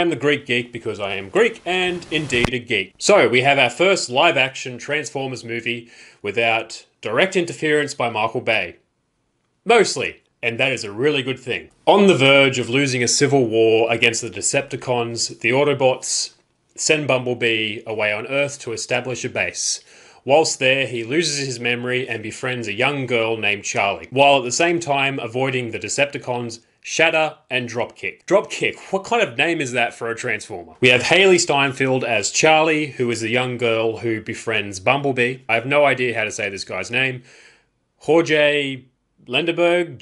I am the Greek Geek because I am Greek and indeed a geek. So we have our first live action Transformers movie without direct interference by Michael Bay. Mostly. And that is a really good thing. On the verge of losing a civil war against the Decepticons, the Autobots send Bumblebee away on Earth to establish a base. Whilst there, he loses his memory and befriends a young girl named Charlie, while at the same time avoiding the Decepticons, Shatter, and Dropkick. Dropkick, what kind of name is that for a Transformer? We have Hailee Steinfeld as Charlie, who is a young girl who befriends Bumblebee. I have no idea how to say this guy's name. George Lenderberg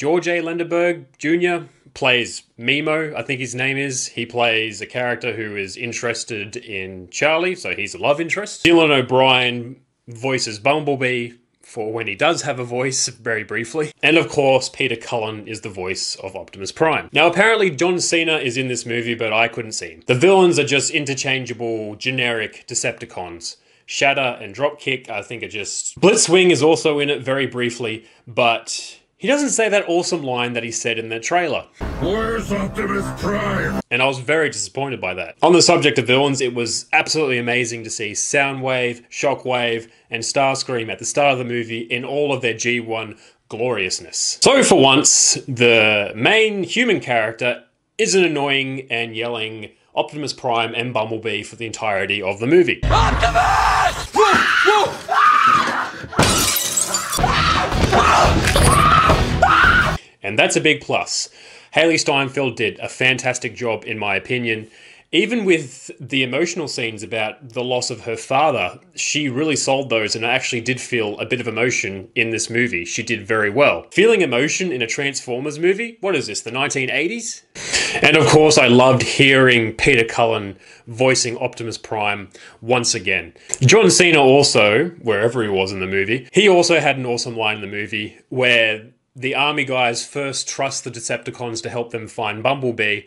Jr. plays Mimo, I think his name is. He plays a character who is interested in Charlie, so he's a love interest. Dylan O'Brien voices Bumblebee for when he does have a voice, very briefly. And of course, Peter Cullen is the voice of Optimus Prime. Now apparently John Cena is in this movie, but I couldn't see him. The villains are just interchangeable, generic Decepticons. Shatter and Dropkick, I think, are just... Blitzwing is also in it very briefly, but... he doesn't say that awesome line that he said in the trailer. Where's Optimus Prime? And I was very disappointed by that. On the subject of villains, it was absolutely amazing to see Soundwave, Shockwave, and Starscream at the start of the movie in all of their G1 gloriousness. So for once, the main human character isn't annoying and yelling Optimus Prime and Bumblebee for the entirety of the movie. Optimus! Woo! Woo! And that's a big plus. Hailee Steinfeld did a fantastic job, in my opinion. Even with the emotional scenes about the loss of her father, she really sold those, and I actually did feel a bit of emotion in this movie. She did very well. Feeling emotion in a Transformers movie? What is this, the 1980s? And of course, I loved hearing Peter Cullen voicing Optimus Prime once again. John Cena also, wherever he was in the movie, he also had an awesome line in the movie where the army guys first trust the Decepticons to help them find Bumblebee,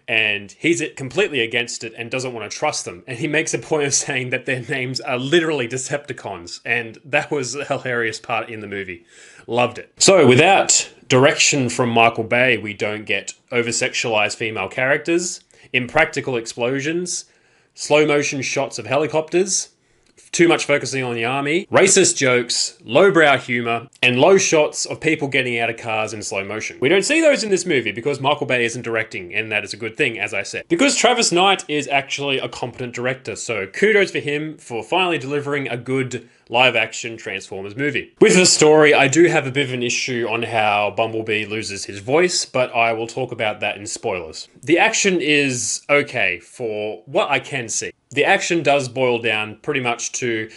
and he's completely against it and doesn't want to trust them. And he makes a point of saying that their names are literally Decepticons, and that was a hilarious part in the movie. Loved it. So without direction from Michael Bay, we don't get over-sexualized female characters, impractical explosions, slow-motion shots of helicopters, too much focusing on the army, racist jokes, lowbrow humor, and low shots of people getting out of cars in slow motion. We don't see those in this movie because Michael Bay isn't directing, and that is a good thing, as I said. Because Travis Knight is actually a competent director, so kudos for him for finally delivering a good live-action Transformers movie. With the story, I do have a bit of an issue on how Bumblebee loses his voice, but I will talk about that in spoilers. The action is okay for what I can see. The action does boil down pretty much to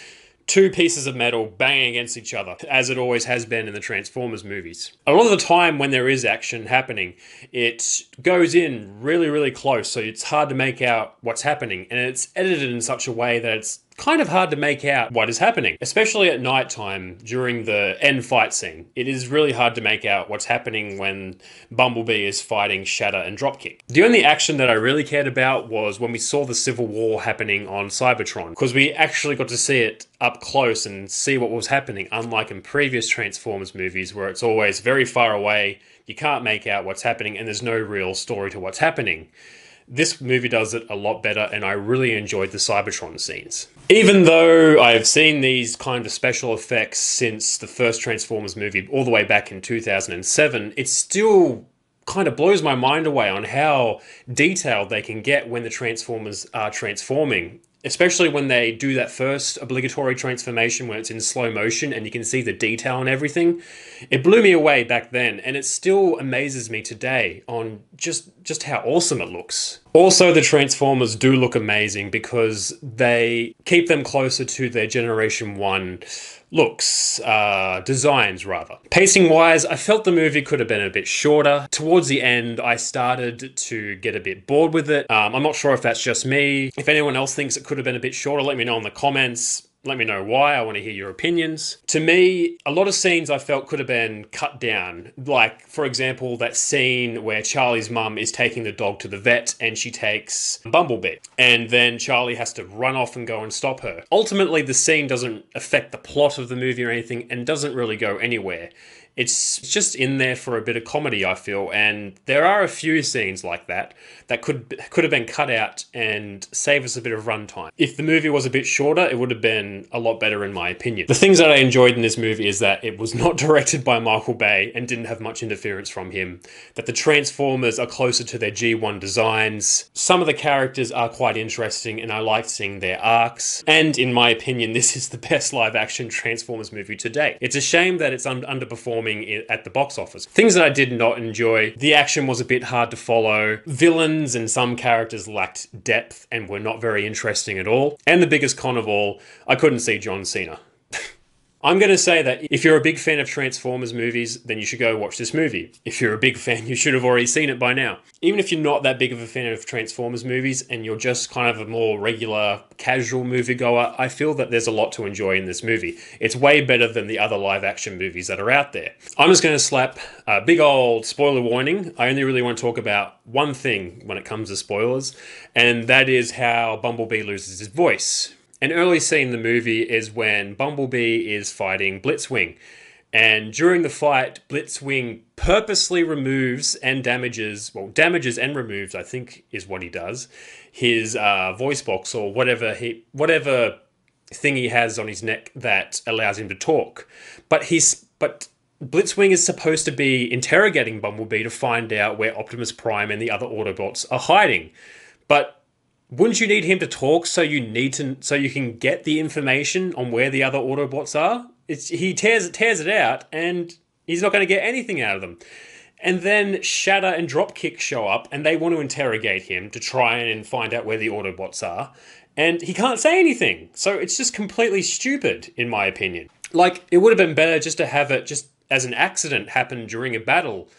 two pieces of metal banging against each other, as it always has been in the Transformers movies. A lot of the time when there is action happening, it goes in really, really close, so it's hard to make out what's happening, and it's edited in such a way that it's kind of hard to make out what is happening, especially at nighttime during the end fight scene. It is really hard to make out what's happening when Bumblebee is fighting Shatter and Dropkick. The only action that I really cared about was when we saw the Civil War happening on Cybertron, because we actually got to see it up close and see what was happening, unlike in previous Transformers movies where it's always very far away, you can't make out what's happening, and there's no real story to what's happening. This movie does it a lot better, and I really enjoyed the Cybertron scenes. Even though I've seen these kind of special effects since the first Transformers movie all the way back in 2007, it still kind of blows my mind away on how detailed they can get when the Transformers are transforming. Especially when they do that first obligatory transformation when it's in slow motion and you can see the detail and everything. It blew me away back then, and it still amazes me today on just how awesome it looks. Also, the Transformers do look amazing because they keep them closer to their Generation 1 looks, designs rather. Pacing wise, I felt the movie could have been a bit shorter. Towards the end, I started to get a bit bored with it. I'm not sure if that's just me. If anyone else thinks it could have been a bit shorter, let me know in the comments. Let me know why. I want to hear your opinions. To me, a lot of scenes I felt could have been cut down. Like, for example, that scene where Charlie's mum is taking the dog to the vet and she takes Bumblebee. And then Charlie has to run off and go and stop her. Ultimately, the scene doesn't affect the plot of the movie or anything and doesn't really go anywhere. It's just in there for a bit of comedy, I feel, and there are a few scenes like that that could have been cut out and save us a bit of runtime. If the movie was a bit shorter, it would have been a lot better in my opinion. The things that I enjoyed in this movie is that it was not directed by Michael Bay and didn't have much interference from him, that the Transformers are closer to their G1 designs, some of the characters are quite interesting and I liked seeing their arcs, and in my opinion, this is the best live-action Transformers movie to date. It's a shame that it's underperforming at the box office. Things that I did not enjoy: the action was a bit hard to follow, villains and some characters lacked depth and were not very interesting at all, and the biggest con of all, I couldn't see John Cena. I'm going to say that if you're a big fan of Transformers movies, then you should go watch this movie. If you're a big fan, you should have already seen it by now. Even if you're not that big of a fan of Transformers movies and you're just kind of a more regular, casual moviegoer, I feel that there's a lot to enjoy in this movie. It's way better than the other live-action movies that are out there. I'm just going to slap a big old spoiler warning. I only really want to talk about one thing when it comes to spoilers, and that is how Bumblebee loses his voice. An early scene in the movie is when Bumblebee is fighting Blitzwing. And during the fight, Blitzwing purposely removes and damages and removes, I think is what he does, his voice box or whatever thing he has on his neck that allows him to talk. But Blitzwing is supposed to be interrogating Bumblebee to find out where Optimus Prime and the other Autobots are hiding. But wouldn't you need him to talk so you can get the information on where the other Autobots are? He tears it out and he's not going to get anything out of them. And then Shatter and Dropkick show up and they want to interrogate him to try and find out where the Autobots are. And he can't say anything. So it's just completely stupid, in my opinion. Like, it would have been better just to have it just as an accident happen during a battle.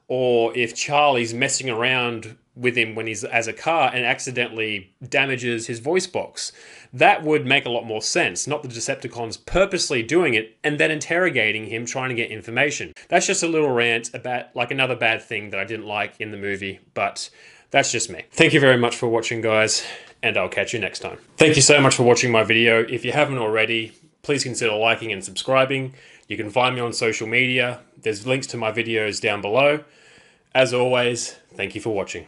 Or if Charlie's messing around with him when he's as a car and accidentally damages his voice box. That would make a lot more sense, not the Decepticons purposely doing it and then interrogating him trying to get information. That's just a little rant about like another bad thing that I didn't like in the movie, but that's just me. Thank you very much for watching, guys, and I'll catch you next time. Thank you so much for watching my video. If you haven't already, please consider liking and subscribing. You can find me on social media. There's links to my videos down below. As always, thank you for watching.